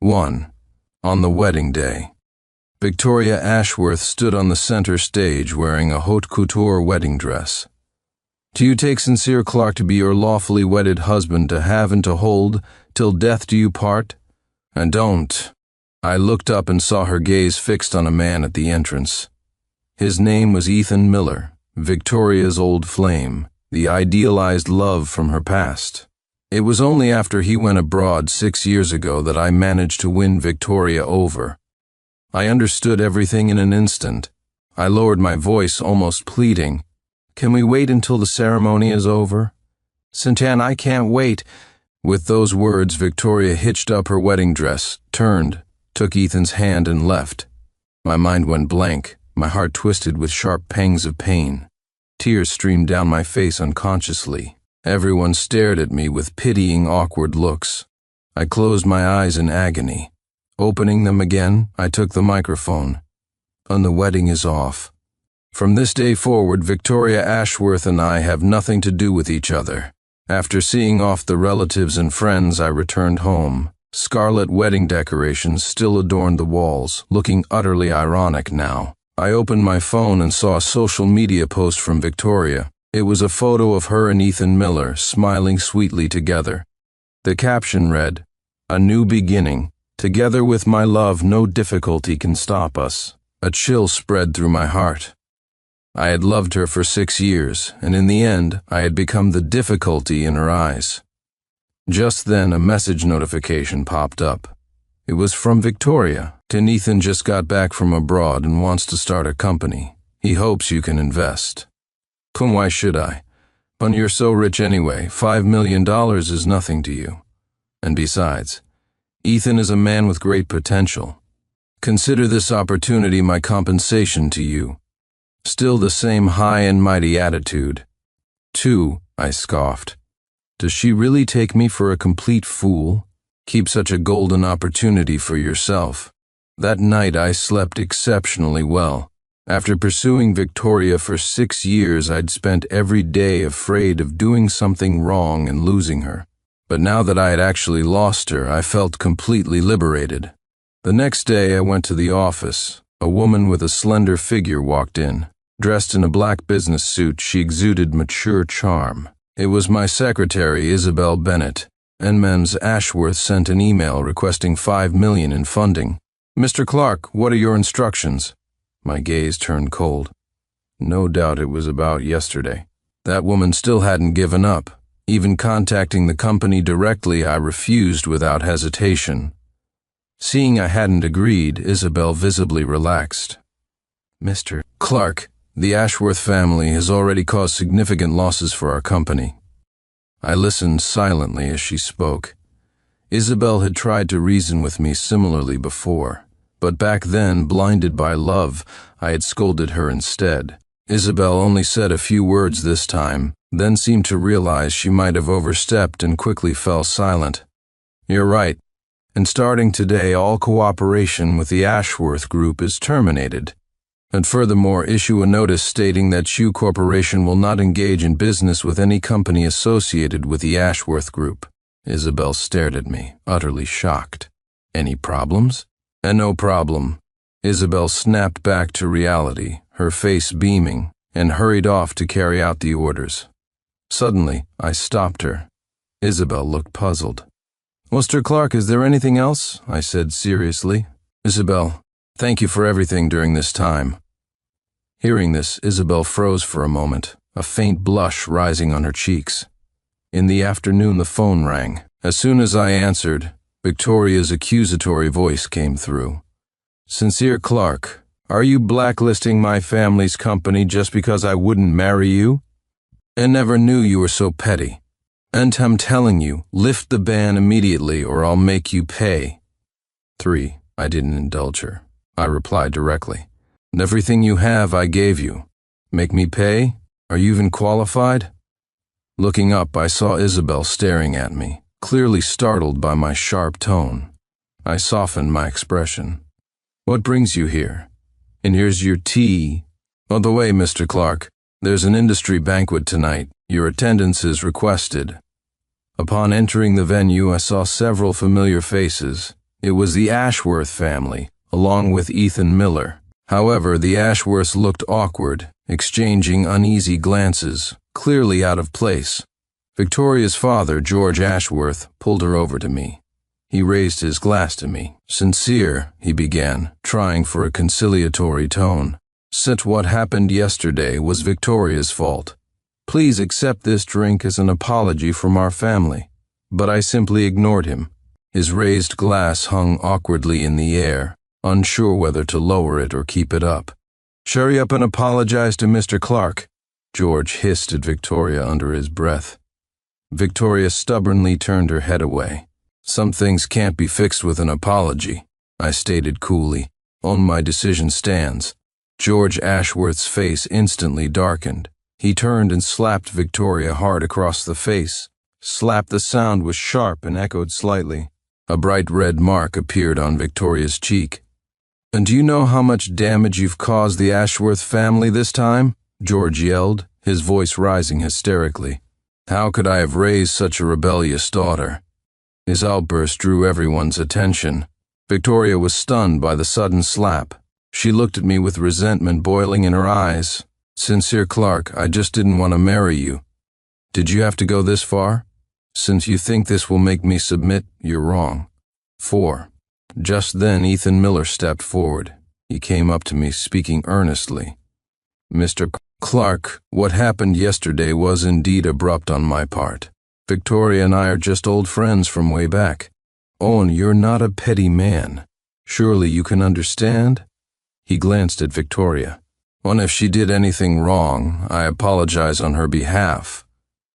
1. On the wedding day. Victoria Ashworth stood on the center stage wearing a haute couture wedding dress. Do you take Sincere Clarke to be your lawfully wedded husband to have and to hold, till death do you part? And don't. I looked up and saw her gaze fixed on a man at the entrance. His name was Ethan Miller, Victoria's old flame, the idealized love from her past. It was only after he went abroad 6 years ago that I managed to win Victoria over. I understood everything in an instant. I lowered my voice, almost pleading. Can we wait until the ceremony is over? Santan, I can't wait. With those words, Victoria hitched up her wedding dress, turned, took Ethan's hand and left. My mind went blank, my heart twisted with sharp pangs of pain. Tears streamed down my face unconsciously. Everyone stared at me with pitying, awkward looks. I closed my eyes in agony. Opening them again, I took the microphone. And the wedding is off. From this day forward, Victoria Ashworth and I have nothing to do with each other. After seeing off the relatives and friends, I returned home. Scarlet wedding decorations still adorned the walls, looking utterly ironic now. I opened my phone and saw a social media post from Victoria. It was a photo of her and Ethan Miller, smiling sweetly together. The caption read, "A new beginning. Together with my love, no difficulty can stop us." A chill spread through my heart. I had loved her for 6 years, and in the end, I had become the difficulty in her eyes. Just then, a message notification popped up. It was from Victoria. Ethan just got back from abroad and wants to start a company. He hopes you can invest. Why should I? But you're so rich anyway, $5 million is nothing to you. And besides, Ethan is a man with great potential. Consider this opportunity my compensation to you. Still the same high and mighty attitude. 2, I scoffed. Does she really take me for a complete fool? Keep such a golden opportunity for yourself. That night I slept exceptionally well. After pursuing Victoria for 6 years, I'd spent every day afraid of doing something wrong and losing her. But now that I had actually lost her, I felt completely liberated. The next day I went to the office. A woman with a slender figure walked in. Dressed in a black business suit, she exuded mature charm. It was my secretary, Isabel Bennett. Ms. Ashworth sent an email requesting $5 million in funding. Mr. Clarke, what are your instructions? My gaze turned cold. No doubt it was about yesterday. That woman still hadn't given up. Even contacting the company directly, I refused without hesitation. Seeing I hadn't agreed, Isabel visibly relaxed. Mr. Clarke, the Ashworth family has already caused significant losses for our company. I listened silently as she spoke. Isabel had tried to reason with me similarly before, but back then, blinded by love, I had scolded her instead. Isabel only said a few words this time, then seemed to realize she might have overstepped and quickly fell silent. You're right, and starting today, all cooperation with the Ashworth Group is terminated. And furthermore, issue a notice stating that Shoe Corporation will not engage in business with any company associated with the Ashworth Group. Isabel stared at me, utterly shocked. Any problems? And no problem. Isabel snapped back to reality, her face beaming, and hurried off to carry out the orders. Suddenly, I stopped her. Isabel looked puzzled. Mr. Clarke, is there anything else? I said seriously. Isabel, thank you for everything during this time. Hearing this, Isabel froze for a moment, a faint blush rising on her cheeks. In the afternoon, the phone rang. As soon as I answered, Victoria's accusatory voice came through. Sincere Clarke, are you blacklisting my family's company just because I wouldn't marry you? I never knew you were so petty. And I'm telling you, lift the ban immediately or I'll make you pay. 3. I didn't indulge her. I replied directly. Everything you have, I gave you. Make me pay? Are you even qualified? Looking up, I saw Isabel staring at me, clearly startled by my sharp tone. I softened my expression. What brings you here? And here's your tea. By the way, Mr. Clarke, there's an industry banquet tonight. Your attendance is requested. Upon entering the venue, I saw several familiar faces. It was the Ashworth family, along with Ethan Miller. However, the Ashworths looked awkward, exchanging uneasy glances, clearly out of place. Victoria's father, George Ashworth, pulled her over to me. He raised his glass to me. "Sincere," he began, trying for a conciliatory tone. "Since what happened yesterday was Victoria's fault. Please accept this drink as an apology from our family." But I simply ignored him. His raised glass hung awkwardly in the air, unsure whether to lower it or keep it up. "Hurry up and apologize to Mr. Clark," George hissed at Victoria under his breath. Victoria stubbornly turned her head away. "Some things can't be fixed with an apology," I stated coolly. "On my decision stands." George Ashworth's face instantly darkened. He turned and slapped Victoria hard across the face. Slap the sound was sharp and echoed slightly. A bright red mark appeared on Victoria's cheek. "And do you know how much damage you've caused the Ashworth family this time?" George yelled, his voice rising hysterically. "How could I have raised such a rebellious daughter?" His outburst drew everyone's attention. Victoria was stunned by the sudden slap. She looked at me with resentment boiling in her eyes. "Sincere Clark, I just didn't want to marry you. Did you have to go this far? Since you think this will make me submit, you're wrong." 4. Just then Ethan Miller stepped forward. He came up to me, speaking earnestly. "Mr. Clark, what happened yesterday was indeed abrupt on my part. Victoria and I are just old friends from way back. Owen, you're not a petty man. Surely you can understand?" He glanced at Victoria. "And if she did anything wrong, I apologize on her behalf.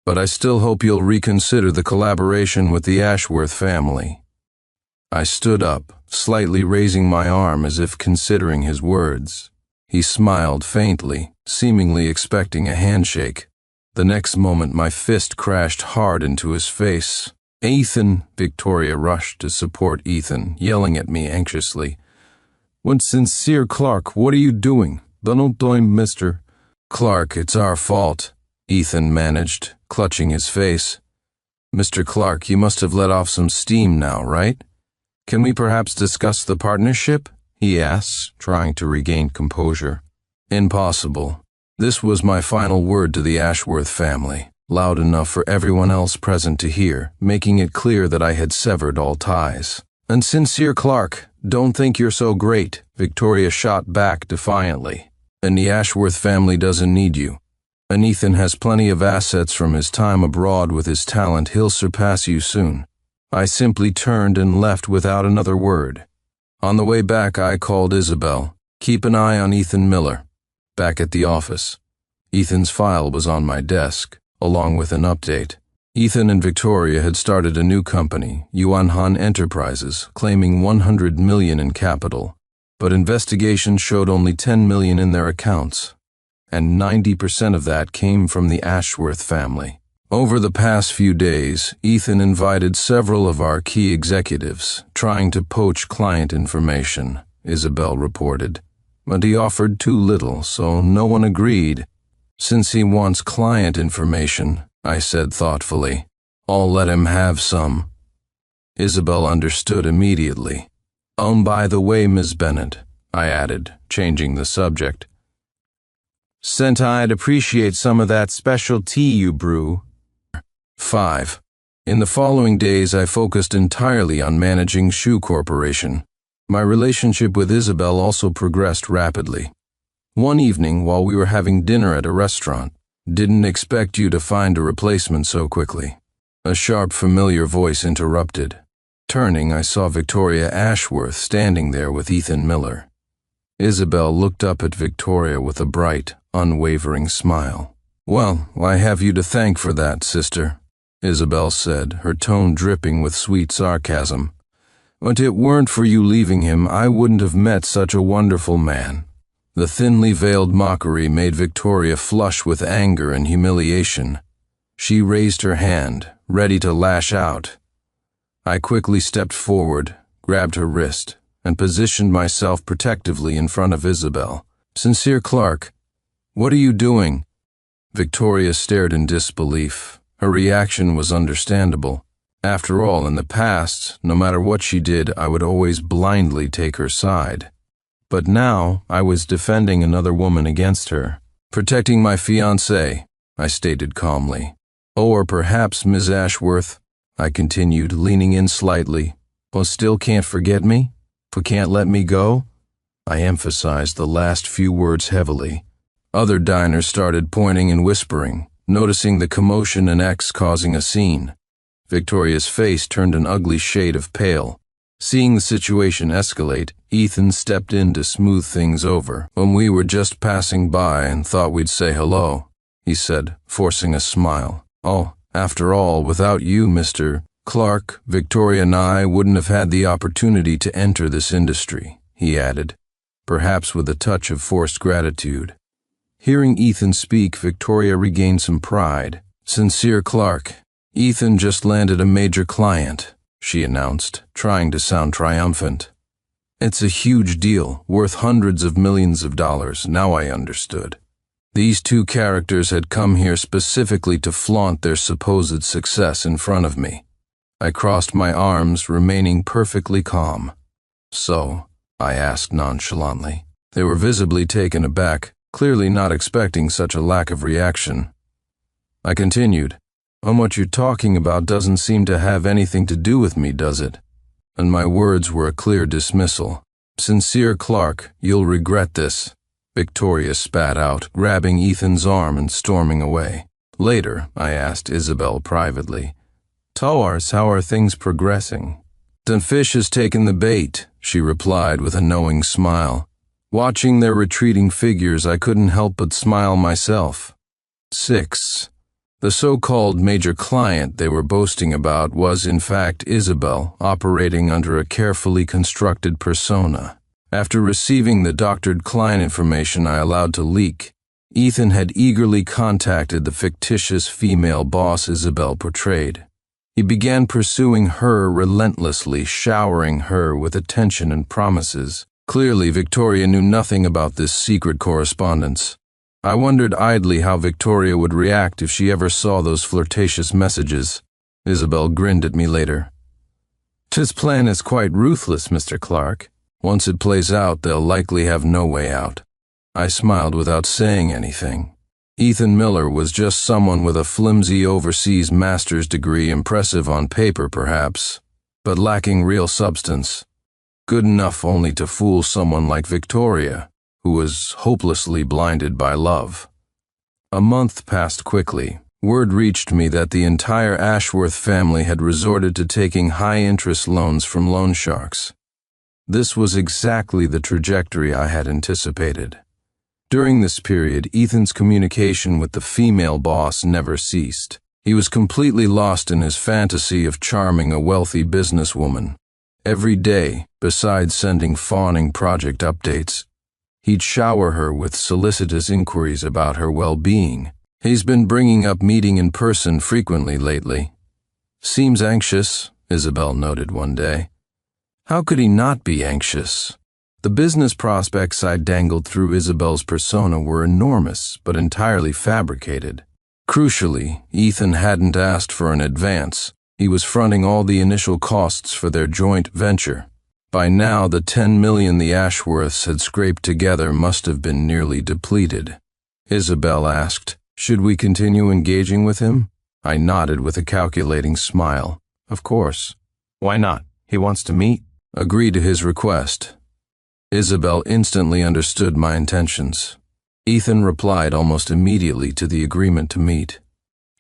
But I still hope you'll reconsider the collaboration with the Ashworth family." I stood up, slightly raising my arm as if considering his words. He smiled faintly, seemingly expecting a handshake. The next moment my fist crashed hard into his face. "Ethan!" Victoria rushed to support Ethan, yelling at me anxiously. "When Sincere Clark, what are you doing? Don't Mr. Clark, it's our fault," Ethan managed, clutching his face. "Mr. Clark, you must have let off some steam now, right? Can we perhaps discuss the partnership?" he asked, trying to regain composure. "Impossible." This was my final word to the Ashworth family, loud enough for everyone else present to hear, making it clear that I had severed all ties. "And Sincere Clark, don't think you're so great," Victoria shot back defiantly. "And the Ashworth family doesn't need you. And Ethan has plenty of assets from his time abroad. With his talent, he'll surpass you soon." I simply turned and left without another word. On the way back, I called Isabel. "Keep an eye on Ethan Miller." Back at the office, Ethan's file was on my desk, along with an update. Ethan and Victoria had started a new company, Yuanhan Enterprises, claiming $100 million in capital, but investigation showed only $10 million in their accounts, and 90% of that came from the Ashworth family. Over the past few days, Ethan invited several of our key executives, trying to poach client information, Isabel reported. But he offered too little, so no one agreed. "Since he wants client information," I said thoughtfully, "I'll let him have some." Isabel understood immediately. By the way, Ms. Bennett," I added, changing the subject. "Sent I'd appreciate some of that special tea you brew." 5. In the following days, I focused entirely on managing Shoe Corporation. My relationship with Isabel also progressed rapidly. One evening, while we were having dinner at a restaurant, "Didn't expect you to find a replacement so quickly," a sharp, familiar voice interrupted. Turning, I saw Victoria Ashworth standing there with Ethan Miller. Isabel looked up at Victoria with a bright, unwavering smile. "Well, I have you to thank for that, sister," Isabel said, her tone dripping with sweet sarcasm. "But it weren't for you leaving him, I wouldn't have met such a wonderful man." The thinly veiled mockery made Victoria flush with anger and humiliation. She raised her hand, ready to lash out. I quickly stepped forward, grabbed her wrist, and positioned myself protectively in front of Isabel. "Sincere Clark, what are you doing?" Victoria stared in disbelief. Her reaction was understandable. After all, in the past, no matter what she did, I would always blindly take her side. But now, I was defending another woman against her. Protecting my fiancée, I stated calmly. Or perhaps, Ms. Ashworth, I continued, leaning in slightly, still can't forget me? Can't let me go? I emphasized the last few words heavily. Other diners started pointing and whispering, noticing the commotion and X causing a scene. Victoria's face turned an ugly shade of pale. Seeing the situation escalate, Ethan stepped in to smooth things over. When we were just passing by and thought we'd say hello, he said, forcing a smile. Oh, after all, without you, Mr. Clark, Victoria and I wouldn't have had the opportunity to enter this industry, he added, perhaps with a touch of forced gratitude. Hearing Ethan speak, Victoria regained some pride. Sincere Clark, Ethan just landed a major client, she announced, trying to sound triumphant. It's a huge deal, worth hundreds of millions of dollars, now I understood. These two characters had come here specifically to flaunt their supposed success in front of me. I crossed my arms, remaining perfectly calm. So, I asked nonchalantly. They were visibly taken aback, clearly not expecting such a lack of reaction. I continued, what you're talking about doesn't seem to have anything to do with me, does it? And my words were a clear dismissal. Sincere Clark, you'll regret this, Victoria spat out, grabbing Ethan's arm and storming away. Later, I asked Isabel privately, Towars, how are things progressing? The fish has taken the bait, she replied with a knowing smile. Watching their retreating figures, I couldn't help but smile myself. 6. The so-called major client they were boasting about was, in fact, Isabel, operating under a carefully constructed persona. After receiving the doctored client information I allowed to leak, Ethan had eagerly contacted the fictitious female boss Isabel portrayed. He began pursuing her relentlessly, showering her with attention and promises. Clearly, Victoria knew nothing about this secret correspondence. I wondered idly how Victoria would react if she ever saw those flirtatious messages. Isabel grinned at me later. This plan is quite ruthless, Mr. Clark. Once it plays out, they'll likely have no way out. I smiled without saying anything. Ethan Miller was just someone with a flimsy overseas master's degree, impressive on paper perhaps, but lacking real substance. Good enough only to fool someone like Victoria, who was hopelessly blinded by love. A month passed quickly. Word reached me that the entire Ashworth family had resorted to taking high-interest loans from loan sharks. This was exactly the trajectory I had anticipated. During this period, Ethan's communication with the female boss never ceased. He was completely lost in his fantasy of charming a wealthy businesswoman. Every day, besides sending fawning project updates, he'd shower her with solicitous inquiries about her well-being. He's been bringing up meeting in person frequently lately. Seems anxious, Isabel noted one day. How could he not be anxious? The business prospects I dangled through Isabel's persona were enormous, but entirely fabricated. Crucially, Ethan hadn't asked for an advance. He was fronting all the initial costs for their joint venture. By now, the $10 million the Ashworths had scraped together must have been nearly depleted. Isabel asked, should we continue engaging with him? I nodded with a calculating smile. Of course. Why not? He wants to meet. Agree to his request. Isabel instantly understood my intentions. Ethan replied almost immediately to the agreement to meet.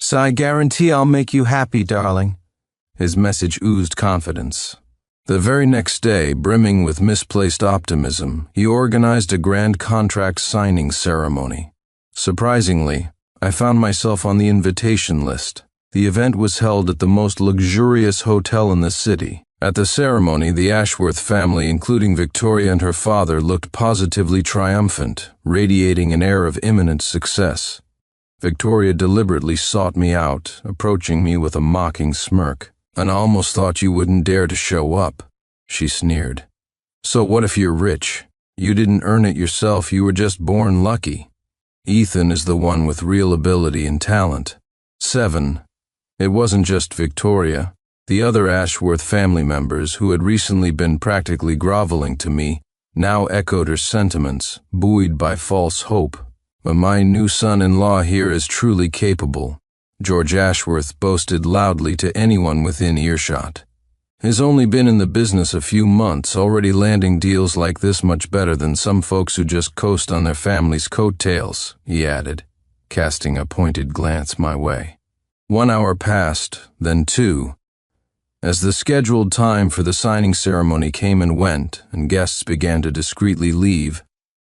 So I guarantee I'll make you happy, darling. His message oozed confidence. The very next day, brimming with misplaced optimism, he organized a grand contract signing ceremony. Surprisingly, I found myself on the invitation list. The event was held at the most luxurious hotel in the city. At the ceremony, the Ashworth family, including Victoria and her father, looked positively triumphant, radiating an air of imminent success. Victoria deliberately sought me out, approaching me with a mocking smirk. And I almost thought you wouldn't dare to show up, she sneered. So what if you're rich? You didn't earn it yourself, you were just born lucky. Ethan is the one with real ability and talent. 7. It wasn't just Victoria. The other Ashworth family members, who had recently been practically groveling to me, now echoed her sentiments, buoyed by false hope. "But my new son-in-law here is truly capable," George Ashworth boasted loudly to anyone within earshot. "He's only been in the business a few months, already landing deals like this much better than some folks who just coast on their family's coattails," he added, casting a pointed glance my way. 1 hour passed, then 2. As the scheduled time for the signing ceremony came and went, and guests began to discreetly leave,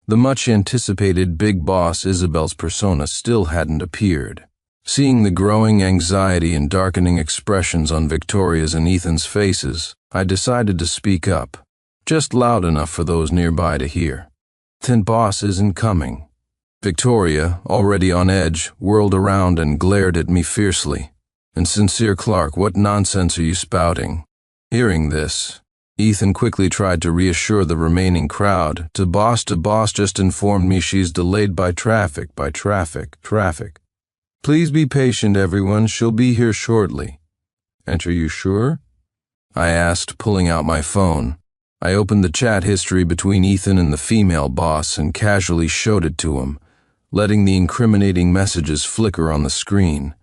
the much-anticipated big boss Isabel's persona still hadn't appeared. Seeing the growing anxiety and darkening expressions on Victoria's and Ethan's faces, I decided to speak up, just loud enough for those nearby to hear. "Then boss isn't coming." Victoria, already on edge, whirled around and glared at me fiercely. "And Sincere Clark, what nonsense are you spouting?" Hearing this, Ethan quickly tried to reassure the remaining crowd. To boss just informed me she's delayed by traffic. Please be patient, everyone. She'll be here shortly." "And are you sure?" I asked, pulling out my phone. I opened the chat history between Ethan and the female boss and casually showed it to him, letting the incriminating messages flicker on the screen.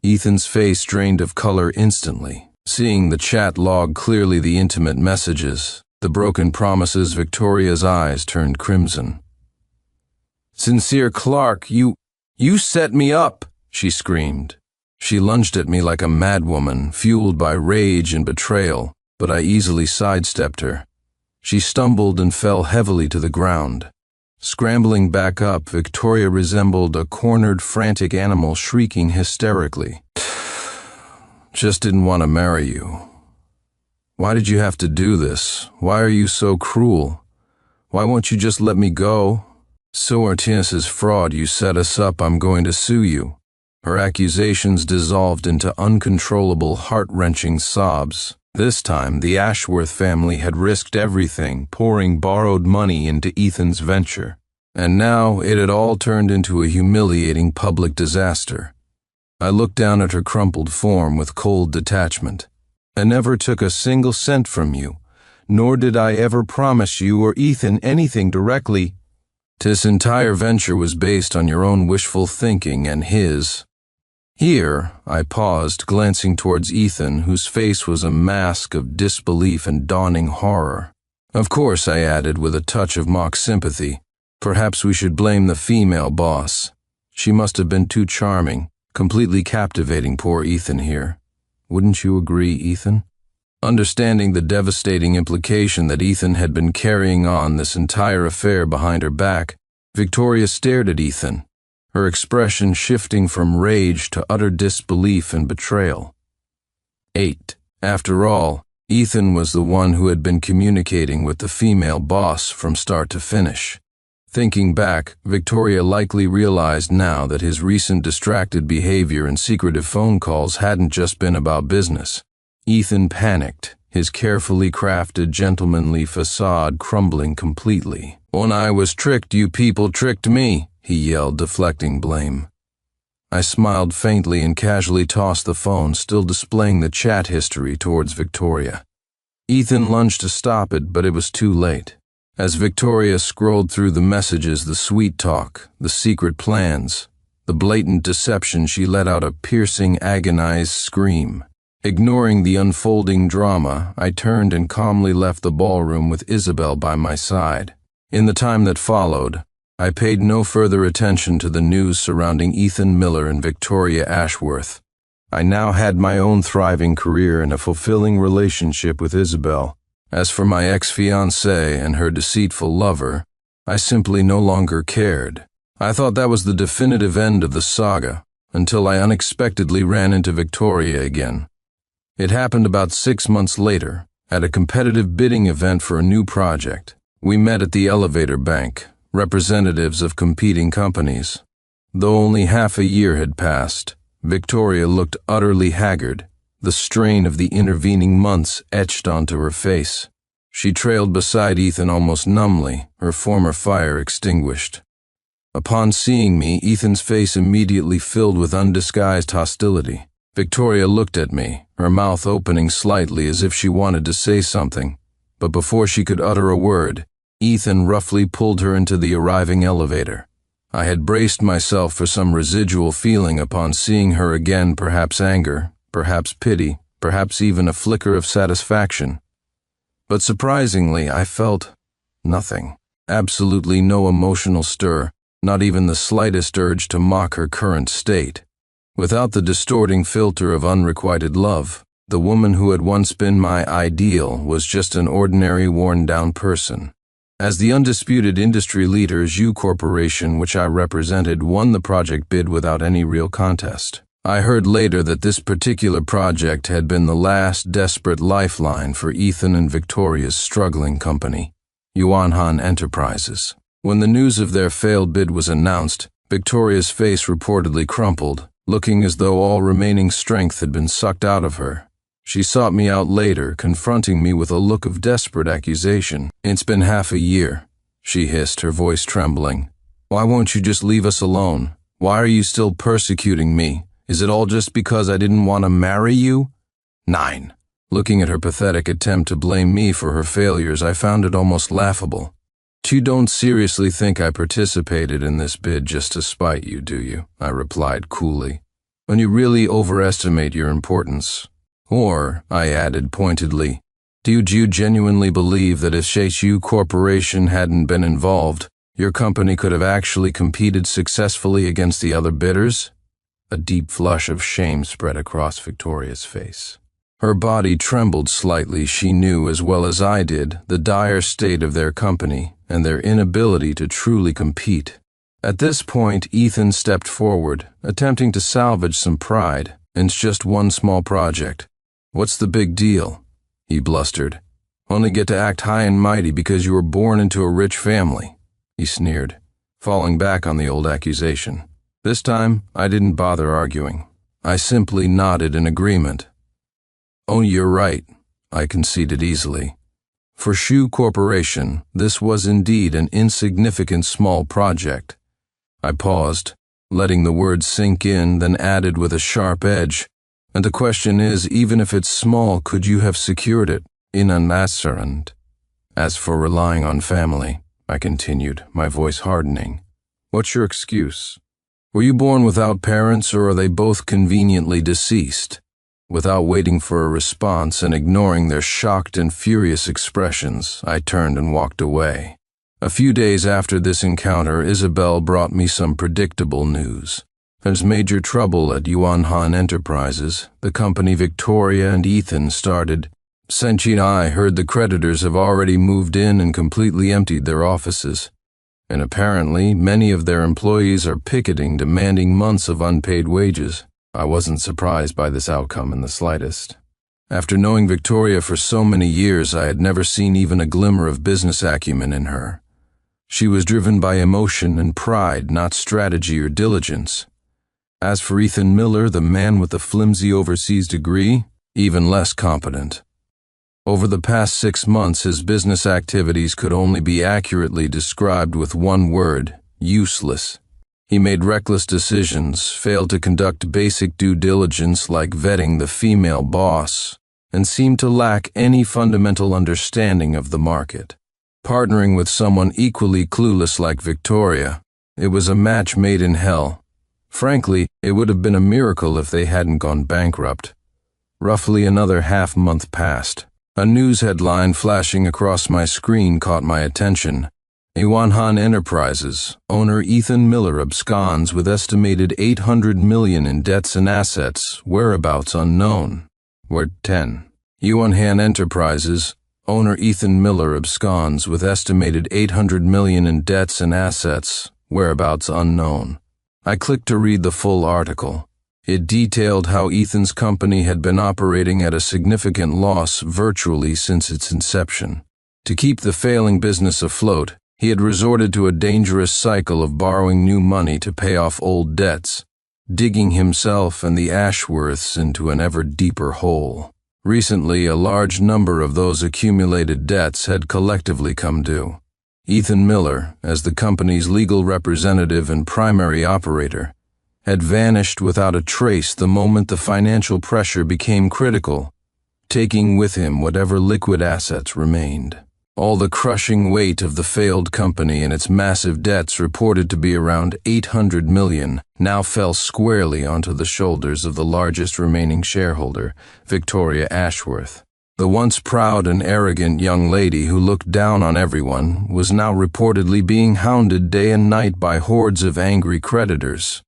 Ethan's face drained of color instantly. Seeing the chat log clearly the intimate messages, the broken promises, Victoria's eyes turned crimson. "Sincere Clark, you set me up!" she screamed. She lunged at me like a madwoman, fueled by rage and betrayal, but I easily sidestepped her. She stumbled and fell heavily to the ground. Scrambling back up, Victoria resembled a cornered, frantic animal shrieking hysterically. "Just didn't want to marry you. Why did you have to do this? Why are you so cruel? Why won't you just let me go? So Artinus is fraud, you set us up, I'm going to sue you." Her accusations dissolved into uncontrollable, heart-wrenching sobs. This time, the Ashworth family had risked everything, pouring borrowed money into Ethan's venture. And now it had all turned into a humiliating public disaster. I looked down at her crumpled form with cold detachment. "I never took a single cent from you, nor did I ever promise you or Ethan anything directly. This entire venture was based on your own wishful thinking and his." Here, I paused, glancing towards Ethan, whose face was a mask of disbelief and dawning horror. "Of course," I added with a touch of mock sympathy, "perhaps we should blame the female boss. She must have been too charming, completely captivating poor Ethan here. Wouldn't you agree, Ethan?" Understanding the devastating implication that Ethan had been carrying on this entire affair behind her back, Victoria stared at Ethan, her expression shifting from rage to utter disbelief and betrayal. 8. After all, Ethan was the one who had been communicating with the female boss from start to finish. Thinking back, Victoria likely realized now that his recent distracted behavior and secretive phone calls hadn't just been about business. Ethan panicked, his carefully crafted gentlemanly facade crumbling completely. "When I was tricked, you people tricked me," he yelled, deflecting blame. I smiled faintly and casually tossed the phone, still displaying the chat history, towards Victoria. Ethan lunged to stop it, but it was too late. As Victoria scrolled through the messages, the sweet talk, the secret plans, the blatant deception, she let out a piercing, agonized scream. Ignoring the unfolding drama, I turned and calmly left the ballroom with Isabel by my side. In the time that followed, I paid no further attention to the news surrounding Ethan Miller and Victoria Ashworth. I now had my own thriving career and a fulfilling relationship with Isabel. As for my ex-fiancée and her deceitful lover, I simply no longer cared. I thought that was the definitive end of the saga, until I unexpectedly ran into Victoria again. It happened about 6 months later, at a competitive bidding event for a new project. We met at the elevator bank, representatives of competing companies. Though only half a year had passed, Victoria looked utterly haggard, the strain of the intervening months etched onto her face. She trailed beside Ethan almost numbly, her former fire extinguished. Upon seeing me, Ethan's face immediately filled with undisguised hostility. Victoria looked at me, her mouth opening slightly as if she wanted to say something, but before she could utter a word, Ethan roughly pulled her into the arriving elevator. I had braced myself for some residual feeling upon seeing her again, perhaps anger, perhaps pity, perhaps even a flicker of satisfaction. But surprisingly, I felt nothing. Absolutely no emotional stir, not even the slightest urge to mock her current state. Without the distorting filter of unrequited love, the woman who had once been my ideal was just an ordinary, worn-down person. As the undisputed industry leader, U Corporation, which I represented, won the project bid without any real contest. I heard later that this particular project had been the last desperate lifeline for Ethan and Victoria's struggling company, Our Enterprises. When the news of their failed bid was announced, Victoria's face reportedly crumpled, looking as though all remaining strength had been sucked out of her. She sought me out later, confronting me with a look of desperate accusation. "It's been half a year," she hissed, her voice trembling. "Why won't you just leave us alone? Why are you still persecuting me? Is it all just because I didn't want to marry you?" 9. Looking at her pathetic attempt to blame me for her failures, I found it almost laughable. "You don't seriously think I participated in this bid just to spite you, do you?" I replied coolly. "When you really overestimate your importance. Or," I added pointedly, do you genuinely believe that if Sheshu Corporation hadn't been involved, your company could have actually competed successfully against the other bidders?" A deep flush of shame spread across Victoria's face. Her body trembled slightly. She knew, as well as I did, the dire state of their company and their inability to truly compete. At this point, Ethan stepped forward, attempting to salvage some pride. "It's just one small project. What's the big deal?" he blustered. "Only get to act high and mighty because you were born into a rich family," he sneered, falling back on the old accusation. This time, I didn't bother arguing. I simply nodded in agreement. "Oh, you're right," I conceded easily. For Shu Corporation, this was indeed an insignificant small project. I paused, letting the words sink in, then added with a sharp edge, "And the question is, even if it's small, could you have secured it in an assurand?" "As for relying on family," I continued, my voice hardening, "what's your excuse? Were you born without parents, or are they both conveniently deceased?" Without waiting for a response and ignoring their shocked and furious expressions, I turned and walked away. A few days after this encounter, Isabel brought me some predictable news. There's major trouble at Yuanhan Enterprises, the company Victoria and Ethan started. Senchi and I heard the creditors have already moved in and completely emptied their offices. And apparently, many of their employees are picketing, demanding months of unpaid wages. I wasn't surprised by this outcome in the slightest. After knowing Victoria for so many years, I had never seen even a glimmer of business acumen in her. She was driven by emotion and pride, not strategy or diligence. As for Ethan Miller, the man with the flimsy overseas degree, even less competent. Over the past 6 months, his business activities could only be accurately described with one word: useless. He made reckless decisions, failed to conduct basic due diligence like vetting the female boss, and seemed to lack any fundamental understanding of the market. Partnering with someone equally clueless like Victoria, it was a match made in hell. Frankly, it would have been a miracle if they hadn't gone bankrupt. Roughly another half-month passed. A news headline flashing across my screen caught my attention. Yuanhan Enterprises, owner Ethan Miller absconds with estimated $800 million in debts and assets, whereabouts unknown. Word 10. Yuanhan Enterprises, owner Ethan Miller absconds with estimated $800 million in debts and assets, whereabouts unknown. I clicked to read the full article. It detailed how Ethan's company had been operating at a significant loss virtually since its inception. To keep the failing business afloat, he had resorted to a dangerous cycle of borrowing new money to pay off old debts, digging himself and the Ashworths into an ever deeper hole. Recently, a large number of those accumulated debts had collectively come due. Ethan Miller, as the company's legal representative and primary operator, had vanished without a trace the moment the financial pressure became critical, taking with him whatever liquid assets remained. All the crushing weight of the failed company and its massive debts, reported to be around $800 million, now fell squarely onto the shoulders of the largest remaining shareholder, Victoria Ashworth. The once proud and arrogant young lady who looked down on everyone was now reportedly being hounded day and night by hordes of angry creditors.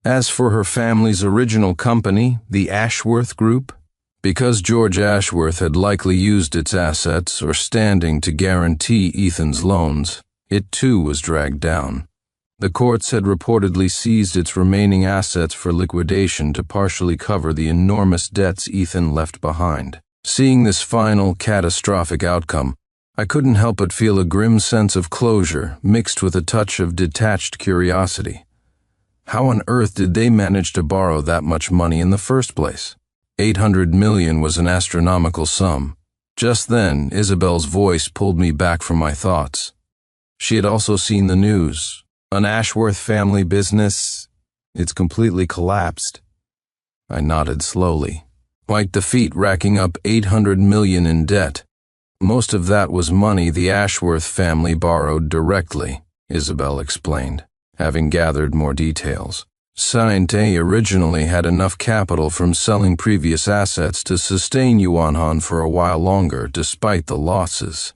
As for her family's original company, the Ashworth Group, because George Ashworth had likely used its assets or standing to guarantee Ethan's loans, it too was dragged down. The courts had reportedly seized its remaining assets for liquidation to partially cover the enormous debts Ethan left behind. Seeing this final, catastrophic outcome, I couldn't help but feel a grim sense of closure mixed with a touch of detached curiosity. How on earth did they manage to borrow that much money in the first place? $800 million was an astronomical sum. Just then, Isabel's voice pulled me back from my thoughts. She had also seen the news. An Ashworth family business. It's completely collapsed. I nodded slowly. Quite the feat, racking up $800 million in debt. Most of that was money the Ashworth family borrowed directly, Isabel explained, having gathered more details. Sainte originally had enough capital from selling previous assets to sustain Yuanhan for a while longer, despite the losses.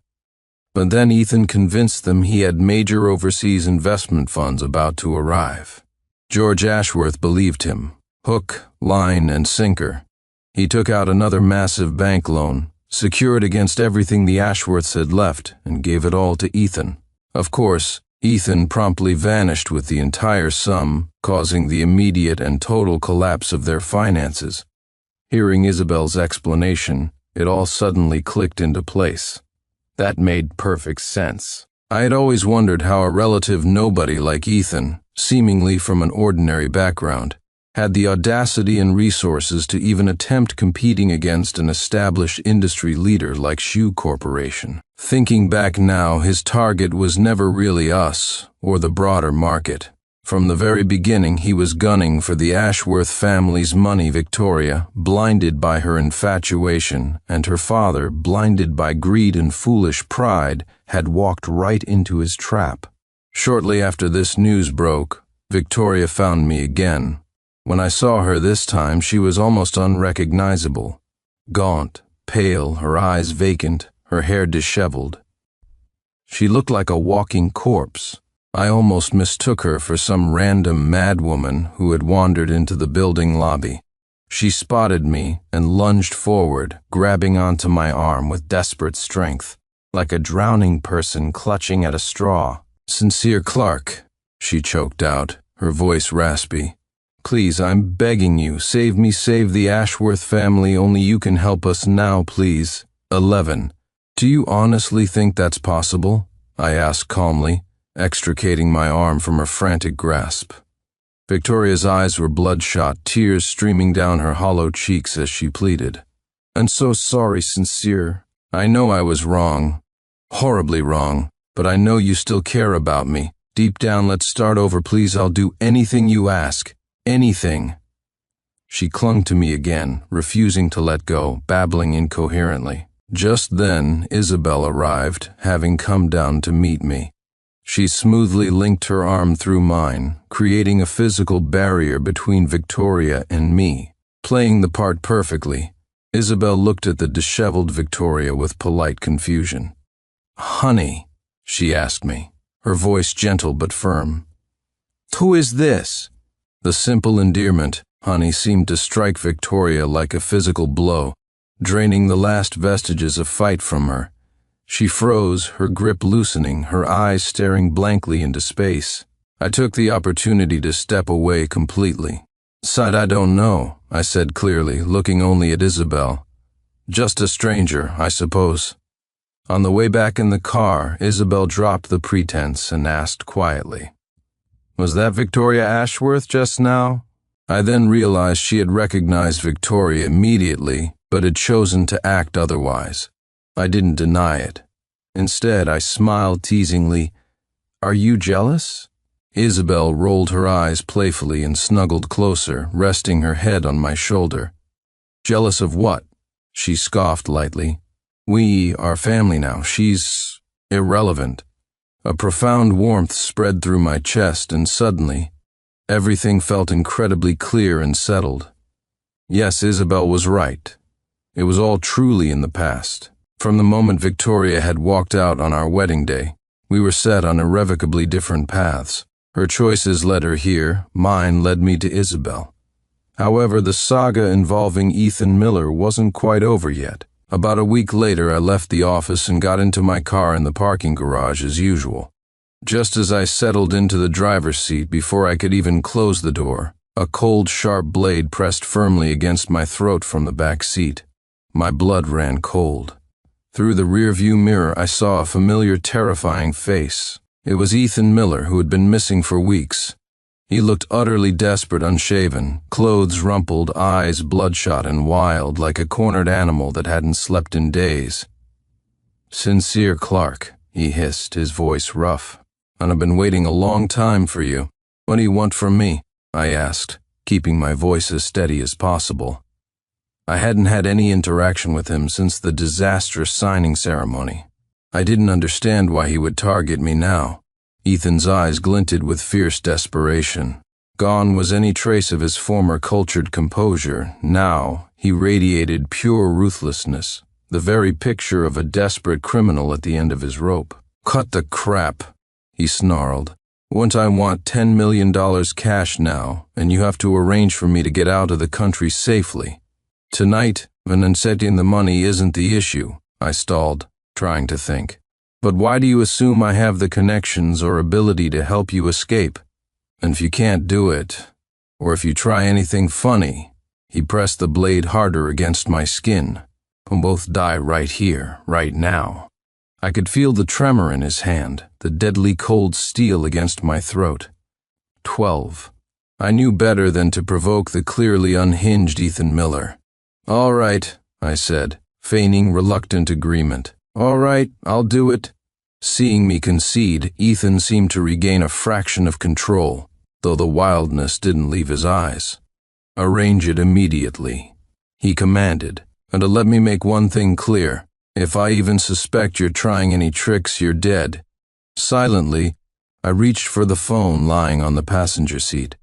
But then Ethan convinced them he had major overseas investment funds about to arrive. George Ashworth believed him. Hook, line, and sinker. He took out another massive bank loan, secured against everything the Ashworths had left, and gave it all to Ethan. Of course, Ethan promptly vanished with the entire sum, causing the immediate and total collapse of their finances. Hearing Isabel's explanation, it all suddenly clicked into place. That made perfect sense. I had always wondered how a relative nobody like Ethan, seemingly from an ordinary background, had the audacity and resources to even attempt competing against an established industry leader like Shoe Corporation. Thinking back now, his target was never really us or the broader market. From the very beginning, he was gunning for the Ashworth family's money. Victoria, blinded by her infatuation, and her father, blinded by greed and foolish pride, had walked right into his trap. Shortly after this news broke, Victoria found me again. When I saw her this time, she was almost unrecognizable. Gaunt, pale, her eyes vacant, her hair disheveled. She looked like a walking corpse. I almost mistook her for some random madwoman who had wandered into the building lobby. She spotted me and lunged forward, grabbing onto my arm with desperate strength, like a drowning person clutching at a straw. "Sincere Clark," she choked out, her voice raspy. "Please, I'm begging you, save me, save the Ashworth family, only you can help us now, please." 11. "Do you honestly think that's possible?" I asked calmly, extricating my arm from her frantic grasp. Victoria's eyes were bloodshot, tears streaming down her hollow cheeks as she pleaded. "I'm so sorry, Sincere. I know I was wrong, horribly wrong, but I know you still care about me. Deep down, let's start over, please. I'll do anything you ask. Anything." She clung to me again, refusing to let go, babbling incoherently. Just then, Isabel arrived, having come down to meet me. She smoothly linked her arm through mine, creating a physical barrier between Victoria and me. Playing the part perfectly, Isabel looked at the disheveled Victoria with polite confusion. "Honey," she asked me, her voice gentle but firm. "Who is this?" The simple endearment, honey, seemed to strike Victoria like a physical blow, draining the last vestiges of fight from her. She froze, her grip loosening, her eyes staring blankly into space. I took the opportunity to step away completely. "I don't know," I said clearly, looking only at Isabel. "Just a stranger, I suppose." On the way back in the car, Isabel dropped the pretense and asked quietly, "Was that Victoria Ashworth just now?" I then realized she had recognized Victoria immediately, but had chosen to act otherwise. I didn't deny it. Instead, I smiled teasingly. "Are you jealous?" Isabel rolled her eyes playfully and snuggled closer, resting her head on my shoulder. Jealous of what? She scoffed lightly. We are family now. She's irrelevant. A profound warmth spread through my chest, and suddenly, everything felt incredibly clear and settled. Yes, Isabel was right. It was all truly in the past. From the moment Victoria had walked out on our wedding day, we were set on irrevocably different paths. Her choices led her here, mine led me to Isabel. However, the saga involving Ethan Miller wasn't quite over yet. About a week later, I left the office and got into my car in the parking garage as usual. Just as I settled into the driver's seat, before I could even close the door, a cold, sharp blade pressed firmly against my throat from the back seat. My blood ran cold. Through the rearview mirror, I saw a familiar, terrifying face. It was Ethan Miller, who had been missing for weeks. He looked utterly desperate, unshaven, clothes rumpled, eyes bloodshot and wild, like a cornered animal that hadn't slept in days. "Sincere Clark," he hissed, his voice rough. "And I've been waiting a long time for you. What do you want from me?" I asked, keeping my voice as steady as possible. I hadn't had any interaction with him since the disastrous signing ceremony. I didn't understand why he would target me now. Ethan's eyes glinted with fierce desperation. Gone was any trace of his former cultured composure. Now he radiated pure ruthlessness, the very picture of a desperate criminal at the end of his rope. "Cut the crap," he snarled. "Won't I want $10 million cash now, and you have to arrange for me to get out of the country safely." "Tonight, and setting the money isn't the issue," I stalled, trying to think. "But why do you assume I have the connections or ability to help you escape? And if you can't do it, or if you try anything funny," he pressed the blade harder against my skin, "we'll both die right here, right now." I could feel the tremor in his hand, the deadly cold steel against my throat. 12. I knew better than to provoke the clearly unhinged Ethan Miller. "All right," I said, feigning reluctant agreement. "All right, I'll do it." Seeing me concede, Ethan seemed to regain a fraction of control, though the wildness didn't leave his eyes. "Arrange it immediately," he commanded, "and to let me make one thing clear. If I even suspect you're trying any tricks, you're dead." Silently, I reached for the phone lying on the passenger seat.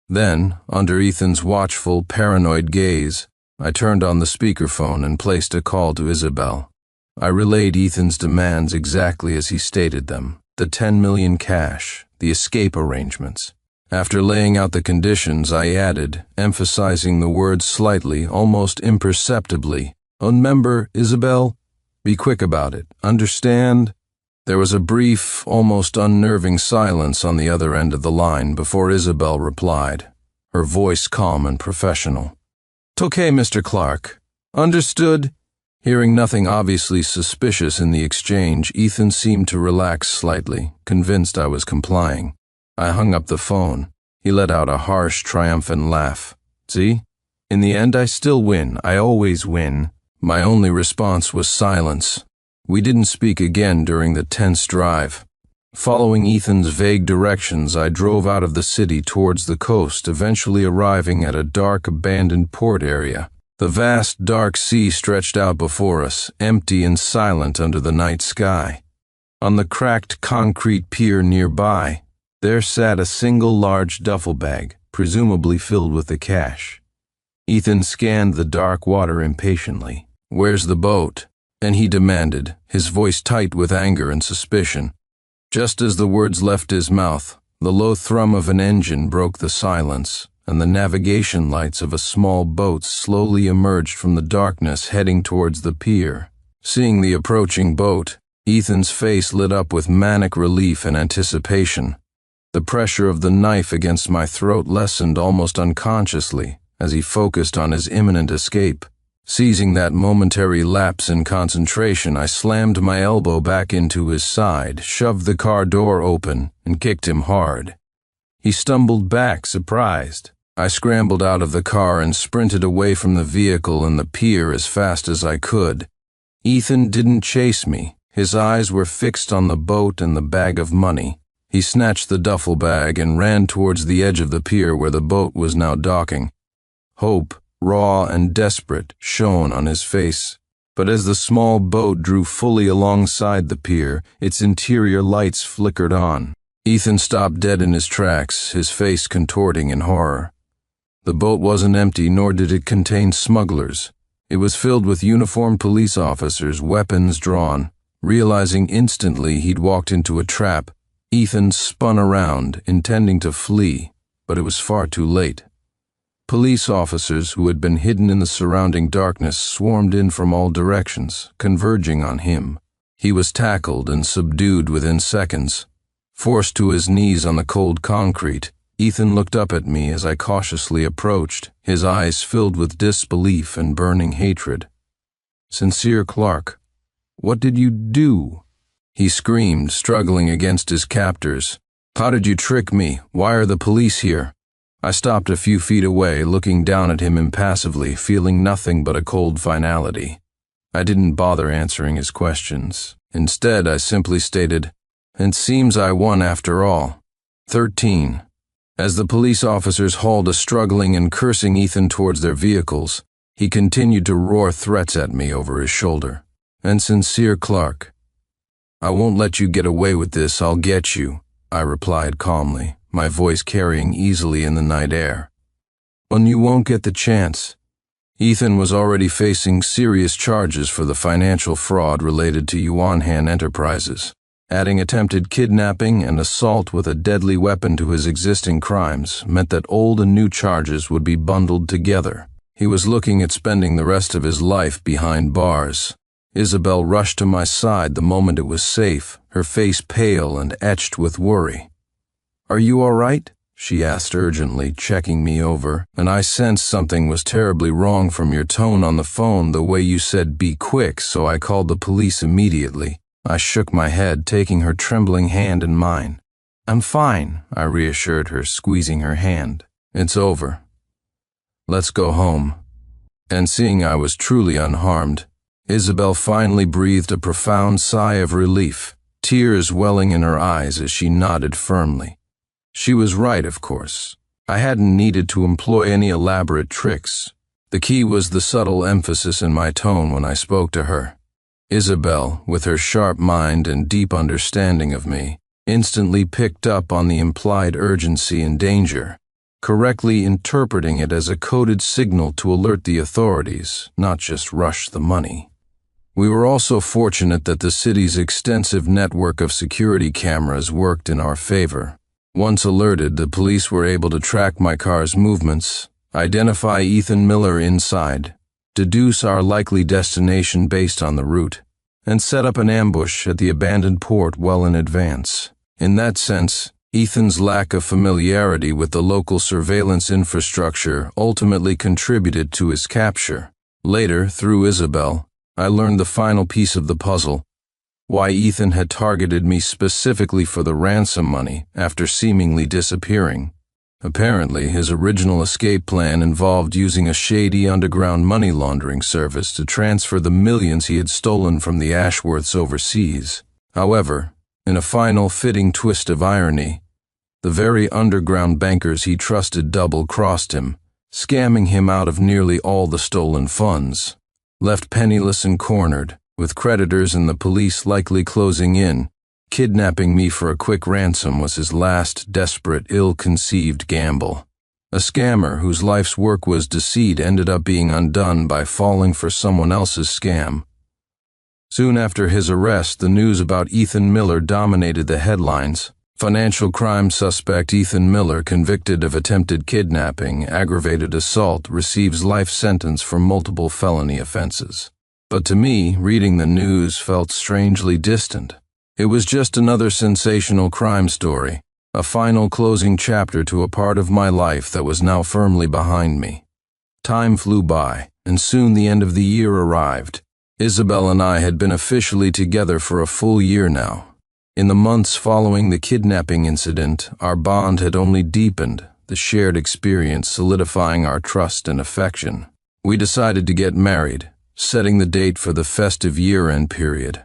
Then, under Ethan's watchful, paranoid gaze, I turned on the speakerphone and placed a call to Isabel. I relayed Ethan's demands exactly as he stated them: the $10 million cash, the escape arrangements. After laying out the conditions, I added, emphasizing the words slightly, almost imperceptibly, "Remember, Isabel? Be quick about it. Understand?" There was a brief, almost unnerving silence on the other end of the line before Isabel replied, her voice calm and professional. "'Okay, Mr. Clark. Understood." Hearing nothing obviously suspicious in the exchange, Ethan seemed to relax slightly, convinced I was complying. I hung up the phone. He let out a harsh, triumphant laugh. "See? In the end, I still win. I always win." My only response was silence. We didn't speak again during the tense drive. Following Ethan's vague directions, I drove out of the city towards the coast, eventually arriving at a dark, abandoned port area. The vast, dark sea stretched out before us, empty and silent under the night sky. On the cracked concrete pier nearby, there sat a single large duffel bag, presumably filled with the cash. Ethan scanned the dark water impatiently. "Where's the boat?" and he demanded, his voice tight with anger and suspicion. Just as the words left his mouth, the low thrum of an engine broke the silence, and the navigation lights of a small boat slowly emerged from the darkness heading towards the pier. Seeing the approaching boat, Ethan's face lit up with manic relief and anticipation. The pressure of the knife against my throat lessened almost unconsciously as he focused on his imminent escape. Seizing that momentary lapse in concentration, I slammed my elbow back into his side, shoved the car door open, and kicked him hard. He stumbled back, surprised. I scrambled out of the car and sprinted away from the vehicle and the pier as fast as I could. Ethan didn't chase me. His eyes were fixed on the boat and the bag of money. He He snatched the duffel bag and ran towards the edge of the pier where the boat was now docking. Hope, raw and desperate, shone on his face. But as the small boat drew fully alongside the pier, its interior lights flickered on. Ethan stopped dead in his tracks, his face contorting in horror. The boat wasn't empty, nor did it contain smugglers. It was filled with uniformed police officers, weapons drawn. Realizing instantly he'd walked into a trap, Ethan spun around, intending to flee, but it was far too late. Police officers who had been hidden in the surrounding darkness swarmed in from all directions, converging on him. He was tackled and subdued within seconds. Forced to his knees on the cold concrete, Ethan looked up at me as I cautiously approached, his eyes filled with disbelief and burning hatred. "Sincere Clark, what did you do?" he screamed, struggling against his captors. "How did you trick me? Why are the police here?" I stopped a few feet away, looking down at him impassively, feeling nothing but a cold finality. I didn't bother answering his questions. Instead, I simply stated, "It seems I won after all. 13. As the police officers hauled a struggling and cursing Ethan towards their vehicles, he continued to roar threats at me over his shoulder. "And Sincere Clark, I won't let you get away with this, I'll get you," I replied calmly, my voice carrying easily in the night air. "Well, you won't get the chance." Ethan was already facing serious charges for the financial fraud related to Yuanhan Enterprises. Adding attempted kidnapping and assault with a deadly weapon to his existing crimes meant that old and new charges would be bundled together. He was looking at spending the rest of his life behind bars. Isabel rushed to my side the moment it was safe, her face pale and etched with worry. "Are you all right?" she asked urgently, checking me over, and I sensed something was terribly wrong from your tone on the phone, the way you said be quick, so I called the police immediately. I shook my head, taking her trembling hand in mine. "I'm fine," I reassured her, squeezing her hand. "It's over. Let's go home." And seeing I was truly unharmed, Isabel finally breathed a profound sigh of relief, tears welling in her eyes as she nodded firmly. She was right, of course. I hadn't needed to employ any elaborate tricks. The key was the subtle emphasis in my tone when I spoke to her. Isabel, with her sharp mind and deep understanding of me, instantly picked up on the implied urgency and danger, correctly interpreting it as a coded signal to alert the authorities, not just rush the money. We were also fortunate that the city's extensive network of security cameras worked in our favor. Once alerted, the police were able to track my car's movements, identify Ethan Miller inside, deduce our likely destination based on the route, and set up an ambush at the abandoned port well in advance. In that sense, Ethan's lack of familiarity with the local surveillance infrastructure ultimately contributed to his capture. Later, through Isabel, I learned the final piece of the puzzle: why Ethan had targeted me specifically for the ransom money after seemingly disappearing. Apparently, his original escape plan involved using a shady underground money laundering service to transfer the millions he had stolen from the Ashworths overseas. However, in a final fitting twist of irony, the very underground bankers he trusted double-crossed him, scamming him out of nearly all the stolen funds. Left penniless and cornered, with creditors and the police likely closing in, kidnapping me for a quick ransom was his last desperate, ill-conceived gamble. A scammer whose life's work was deceit ended up being undone by falling for someone else's scam. Soon after his arrest, the news about Ethan Miller dominated the headlines. Financial crime suspect Ethan Miller, convicted of attempted kidnapping, aggravated assault, receives life sentence for multiple felony offenses. But to me, reading the news felt strangely distant. It was just another sensational crime story, a final closing chapter to a part of my life that was now firmly behind me. Time flew by, and soon the end of the year arrived. Isabel and I had been officially together for a full year now. In the months following the kidnapping incident, our bond had only deepened, the shared experience solidifying our trust and affection. We decided to get married, setting the date for the festive year-end period.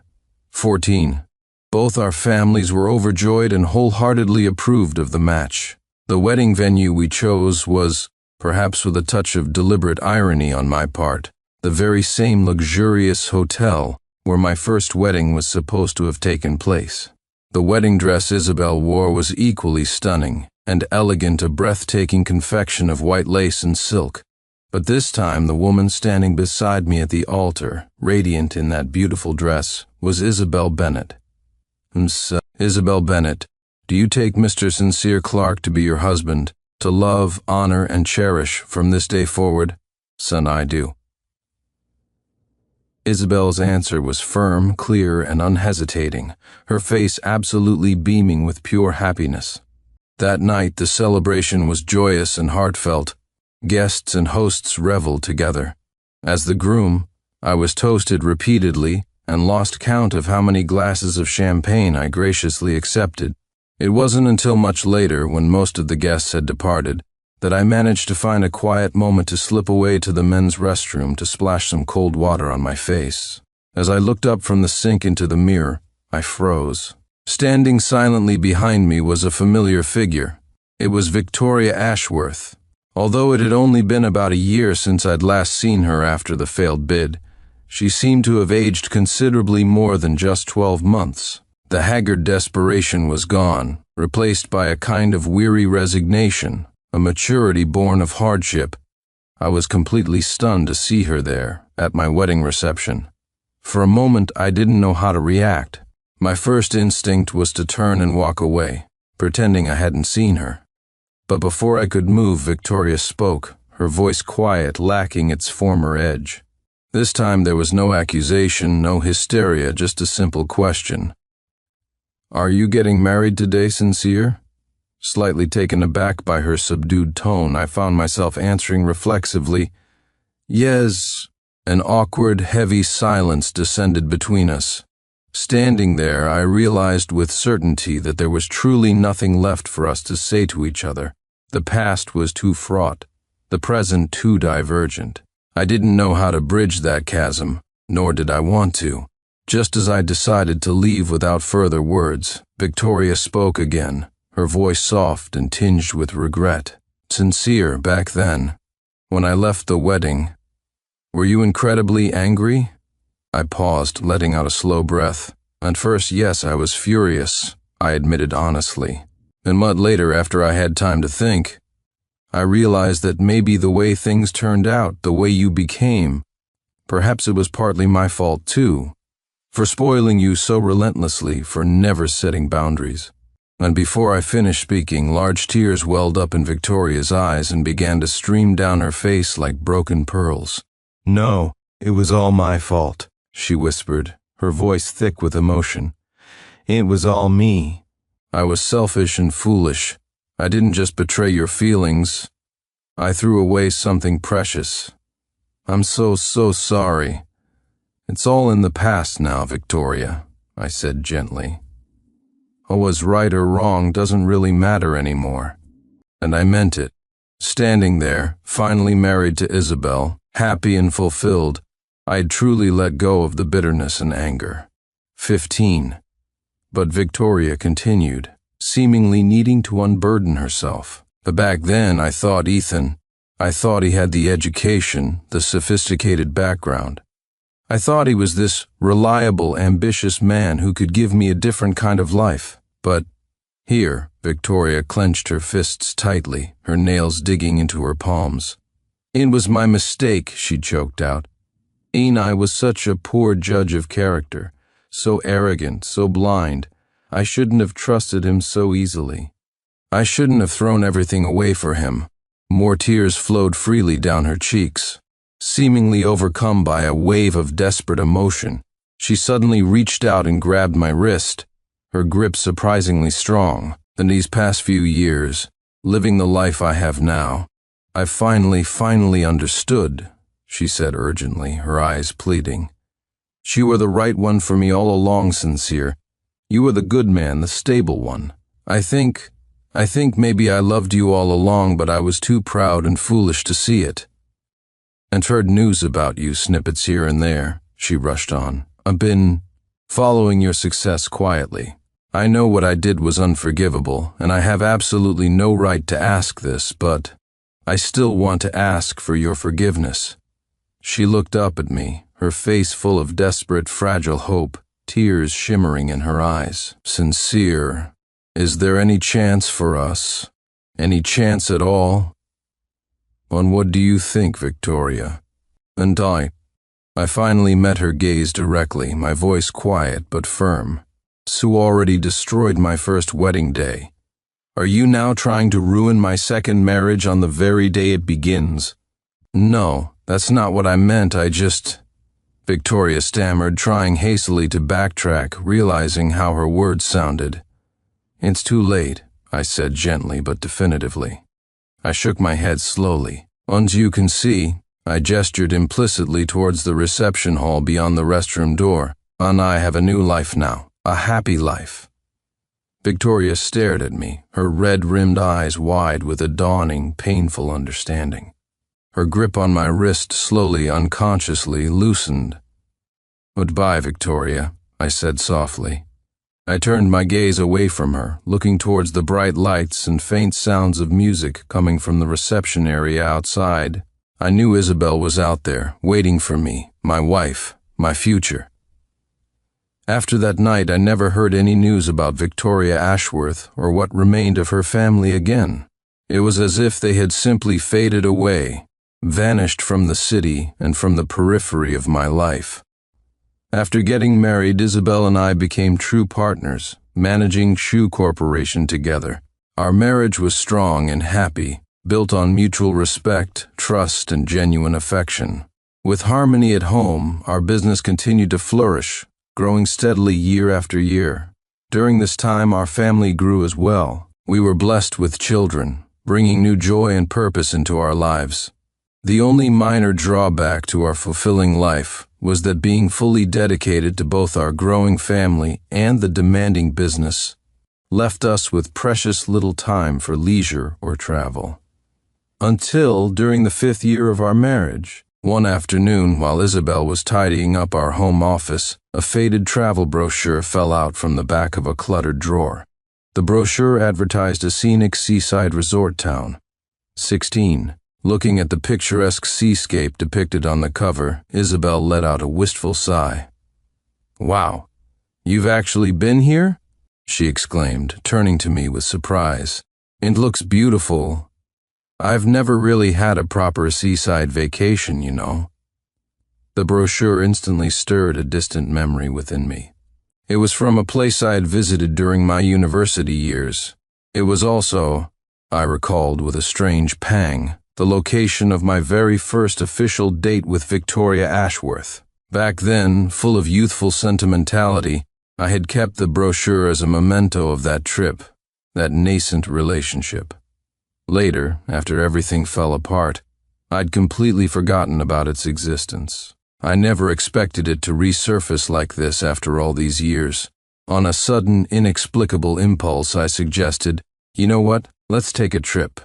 14. Both our families were overjoyed and wholeheartedly approved of the match. The wedding venue we chose was, perhaps with a touch of deliberate irony on my part, the very same luxurious hotel where my first wedding was supposed to have taken place. The wedding dress Isabel wore was equally stunning and elegant, a breathtaking confection of white lace and silk. But this time the woman standing beside me at the altar, radiant in that beautiful dress, was Isabel Bennet. Isabel Bennet, do you take Mr. Sincere Clark to be your husband, to love, honor, and cherish from this day forward? Son, I do. Isabel's answer was firm, clear, and unhesitating, her face absolutely beaming with pure happiness. That night the celebration was joyous and heartfelt. Guests and hosts reveled together. As the groom, I was toasted repeatedly and lost count of how many glasses of champagne I graciously accepted. It wasn't until much later, when most of the guests had departed, that I managed to find a quiet moment to slip away to the men's restroom to splash some cold water on my face. As I looked up from the sink into the mirror, I froze. Standing silently behind me was a familiar figure. It was Victoria Ashworth. Although it had only been about a year since I'd last seen her after the failed bid, she seemed to have aged considerably more than just 12 months. The haggard desperation was gone, replaced by a kind of weary resignation, a maturity born of hardship. I was completely stunned to see her there, at my wedding reception. For a moment I didn't know how to react. My first instinct was to turn and walk away, pretending I hadn't seen her. But before I could move, Victoria spoke, her voice quiet, lacking its former edge. This time there was no accusation, no hysteria, just a simple question. Are you getting married today, Sincere? Slightly taken aback by her subdued tone, I found myself answering reflexively, Yes. An awkward, heavy silence descended between us. Standing there, I realized with certainty that there was truly nothing left for us to say to each other. The past was too fraught, the present too divergent. I didn't know how to bridge that chasm, nor did I want to. Just as I decided to leave without further words, Victoria spoke again, her voice soft and tinged with regret. Sincere, back then, when I left the wedding, were you incredibly angry? I paused, letting out a slow breath. At first, yes, I was furious, I admitted honestly. And much later, after I had time to think, I realized that maybe the way things turned out, the way you became, perhaps it was partly my fault too, for spoiling you so relentlessly, for never setting boundaries. And before I finished speaking, large tears welled up in Victoria's eyes and began to stream down her face like broken pearls. No, it was all my fault, she whispered, her voice thick with emotion. It was all me. I was selfish and foolish. I didn't just betray your feelings. I threw away something precious. I'm so sorry. It's all in the past now, Victoria, I said gently. What was right or wrong doesn't really matter anymore. And I meant it. Standing there, finally married to Isabel, happy and fulfilled, I had truly let go of the bitterness and anger. 15. But Victoria continued, seemingly needing to unburden herself. But back then I thought he had the education, the sophisticated background. I thought he was this reliable, ambitious man who could give me a different kind of life. But here, Victoria clenched her fists tightly, her nails digging into her palms. It was my mistake, she choked out. I was such a poor judge of character, so arrogant, so blind. I shouldn't have trusted him so easily. I shouldn't have thrown everything away for him. More tears flowed freely down her cheeks. Seemingly overcome by a wave of desperate emotion, she suddenly reached out and grabbed my wrist, her grip surprisingly strong. In these past few years, living the life I have now, I finally understood, she said urgently, her eyes pleading. You were the right one for me all along, Sincere. You were the good man, the stable one. I think maybe I loved you all along, but I was too proud and foolish to see it. And heard news about you, snippets here and there, she rushed on. I've been following your success quietly. I know what I did was unforgivable, and I have absolutely no right to ask this, but I still want to ask for your forgiveness." She looked up at me, her face full of desperate, fragile hope, tears shimmering in her eyes. "Sincere. Is there any chance for us? Any chance at all?" "On what do you think, Victoria?" And I finally met her gaze directly, my voice quiet but firm. "Sue already destroyed my first wedding day. Are you now trying to ruin my second marriage on the very day it begins?" "No, that's not what I meant, Victoria stammered, trying hastily to backtrack, realizing how her words sounded. "It's too late," I said gently but definitively. I shook my head slowly. "As you can see," I gestured implicitly towards the reception hall beyond the restroom door, "and I have a new life now, a happy life." Victoria stared at me, her red-rimmed eyes wide with a dawning, painful understanding. Her grip on my wrist slowly, unconsciously loosened. "Goodbye, Victoria," I said softly. I turned my gaze away from her, looking towards the bright lights and faint sounds of music coming from the reception area outside. I knew Isabel was out there, waiting for me, my wife, my future. After that night, I never heard any news about Victoria Ashworth or what remained of her family again. It was as if they had simply faded away, vanished from the city and from the periphery of my life. After getting married, Isabel and I became true partners, managing Shoe Corporation together. Our marriage was strong and happy, built on mutual respect, trust, and genuine affection. With harmony at home, our business continued to flourish, growing steadily year after year. During this time, our family grew as well. We were blessed with children, bringing new joy and purpose into our lives. The only minor drawback to our fulfilling life was that being fully dedicated to both our growing family and the demanding business left us with precious little time for leisure or travel. Until, during the 5th year of our marriage, one afternoon while Isabel was tidying up our home office, a faded travel brochure fell out from the back of a cluttered drawer. The brochure advertised a scenic seaside resort town. 16. Looking at the picturesque seascape depicted on the cover, Isabel let out a wistful sigh. "Wow, you've actually been here?" she exclaimed, turning to me with surprise. "It looks beautiful. I've never really had a proper seaside vacation, you know." The brochure instantly stirred a distant memory within me. It was from a place I had visited during my university years. It was also, I recalled with a strange pang, the location of my very first official date with Victoria Ashworth. Back then, full of youthful sentimentality, I had kept the brochure as a memento of that trip, that nascent relationship. Later, after everything fell apart, I'd completely forgotten about its existence. I never expected it to resurface like this after all these years. On a sudden, inexplicable impulse, I suggested, "You know what? Let's take a trip.